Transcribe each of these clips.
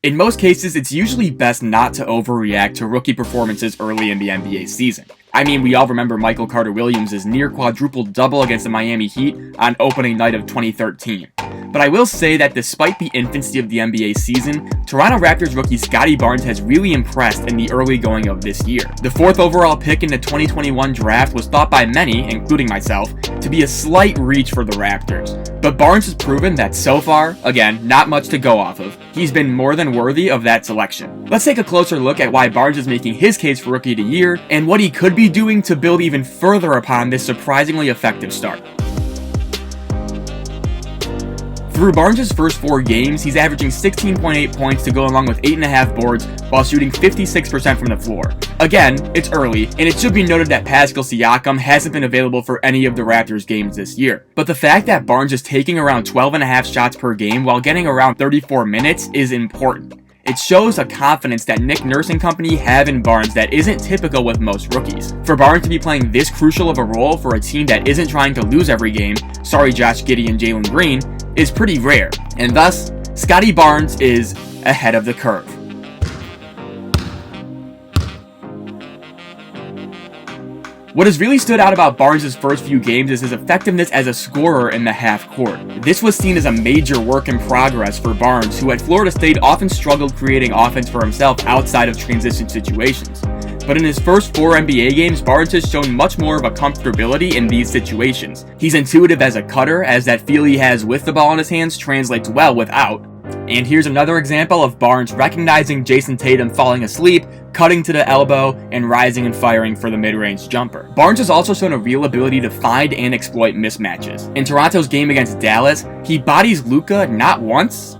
In most cases, it's usually best not to overreact to rookie performances early in the NBA season. I mean, we all remember Michael Carter-Williams' near quadruple double against the Miami Heat on opening night of 2013. But I will say that despite the infancy of the NBA season, Toronto Raptors rookie Scottie Barnes has really impressed in the early going of this year. The 4th overall pick in the 2021 draft was thought by many, including myself, to be a slight reach for the Raptors. But Barnes has proven that so far, again, not much to go off of, he's been more than worthy of that selection. Let's take a closer look at why Barnes is making his case for Rookie of the Year, and what he could be doing to build even further upon this surprisingly effective start. Through Barnes' first 4 games, he's averaging 16.8 points to go along with 8.5 boards while shooting 56% from the floor. Again, it's early, and it should be noted that Pascal Siakam hasn't been available for any of the Raptors games this year. But the fact that Barnes is taking around 12.5 shots per game while getting around 34 minutes is important. It shows a confidence that Nick Nurse and company have in Barnes that isn't typical with most rookies. For Barnes to be playing this crucial of a role for a team that isn't trying to lose every game, sorry Josh Giddey and Jalen Green, is pretty rare, and thus, Scottie Barnes is ahead of the curve. What has really stood out about Barnes' first few games is his effectiveness as a scorer in the half court. This was seen as a major work in progress for Barnes, who at Florida State often struggled creating offense for himself outside of transition situations. But in his first 4 NBA games, Barnes has shown much more of a comfortability in these situations. He's intuitive as a cutter, as that feel he has with the ball in his hands translates well without. And here's another example of Barnes recognizing Jason Tatum falling asleep, cutting to the elbow, and rising and firing for the mid-range jumper. Barnes has also shown a real ability to find and exploit mismatches. In Toronto's game against Dallas, he bodies Luka not once,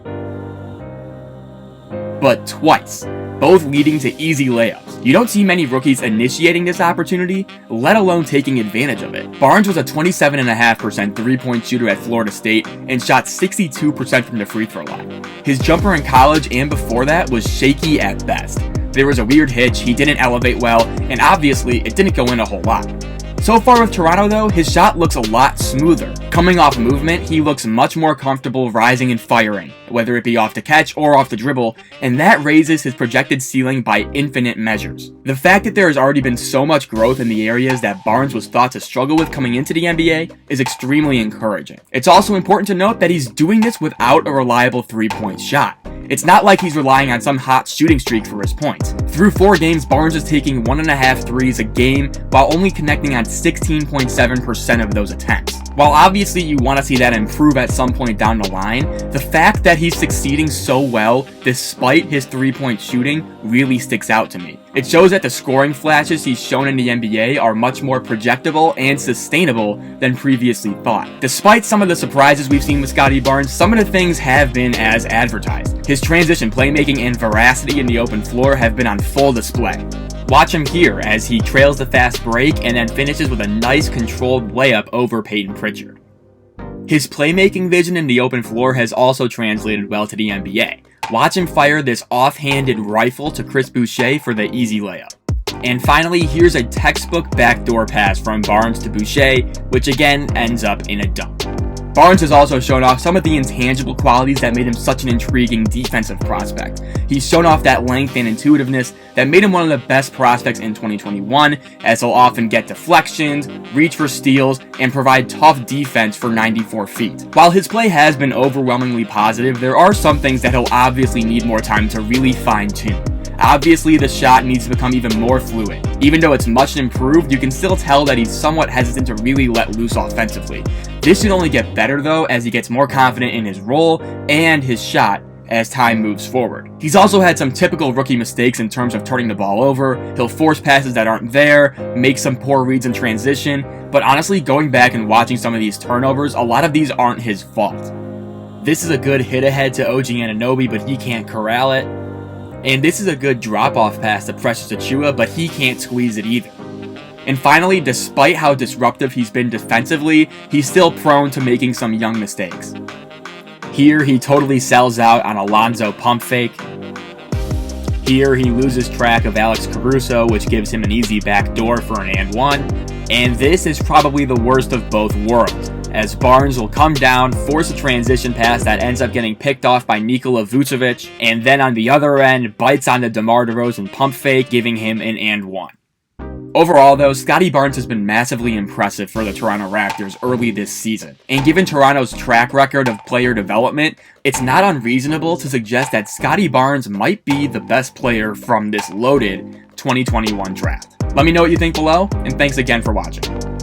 but twice, both leading to easy layups. You don't see many rookies initiating this opportunity, let alone taking advantage of it. Barnes was a 27.5% three-point shooter at Florida State and shot 62% from the free throw line. His jumper in college and before that was shaky at best. There was a weird hitch, he didn't elevate well, and obviously it didn't go in a whole lot. So far with Toronto though, his shot looks a lot smoother. Coming off movement, he looks much more comfortable rising and firing, whether it be off the catch or off the dribble, and that raises his projected ceiling by infinite measures. The fact that there has already been so much growth in the areas that Barnes was thought to struggle with coming into the NBA is extremely encouraging. It's also important to note that he's doing this without a reliable three-point shot. It's not like he's relying on some hot shooting streak for his points. Through 4 games, Barnes is taking 1.5 threes a game while only connecting on 16.7% of those attempts. While obviously you want to see that improve at some point down the line, the fact that he's succeeding so well despite his 3-point shooting really sticks out to me. It shows that the scoring flashes he's shown in the NBA are much more projectable and sustainable than previously thought. Despite some of the surprises we've seen with Scottie Barnes, some of the things have been as advertised. His transition playmaking and veracity in the open floor have been on full display. Watch him here as he trails the fast break and then finishes with a nice controlled layup over Peyton Pritchard. His playmaking vision in the open floor has also translated well to the NBA. Watch him fire this offhanded rifle to Chris Boucher for the easy layup. And finally, here's a textbook backdoor pass from Barnes to Boucher, which again ends up in a dunk. Barnes has also shown off some of the intangible qualities that made him such an intriguing defensive prospect. He's shown off that length and intuitiveness that made him one of the best prospects in 2021, as he'll often get deflections, reach for steals, and provide tough defense for 94 feet. While his play has been overwhelmingly positive, there are some things that he'll obviously need more time to really fine-tune. Obviously, the shot needs to become even more fluid. Even though it's much improved, you can still tell that he's somewhat hesitant to really let loose offensively. This should only get better though as he gets more confident in his role and his shot as time moves forward. He's also had some typical rookie mistakes in terms of turning the ball over. He'll force passes that aren't there, make some poor reads in transition, but honestly, going back and watching some of these turnovers, a lot of these aren't his fault. This is a good hit ahead to OG Anunoby, but he can't corral it. And this is a good drop-off pass to Precious Achiuwa, but he can't squeeze it either. And finally, despite how disruptive he's been defensively, he's still prone to making some young mistakes. Here, he totally sells out on Alonzo pump fake. Here, he loses track of Alex Caruso, which gives him an easy backdoor for an and one. And this is probably the worst of both worlds. as Barnes will come down, force a transition pass that ends up getting picked off by Nikola Vucevic, and then on the other end, bites on the DeMar DeRozan pump fake, giving him an and one. Overall though, Scottie Barnes has been massively impressive for the Toronto Raptors early this season, and given Toronto's track record of player development, it's not unreasonable to suggest that Scottie Barnes might be the best player from this loaded 2021 draft. Let me know what you think below, and thanks again for watching.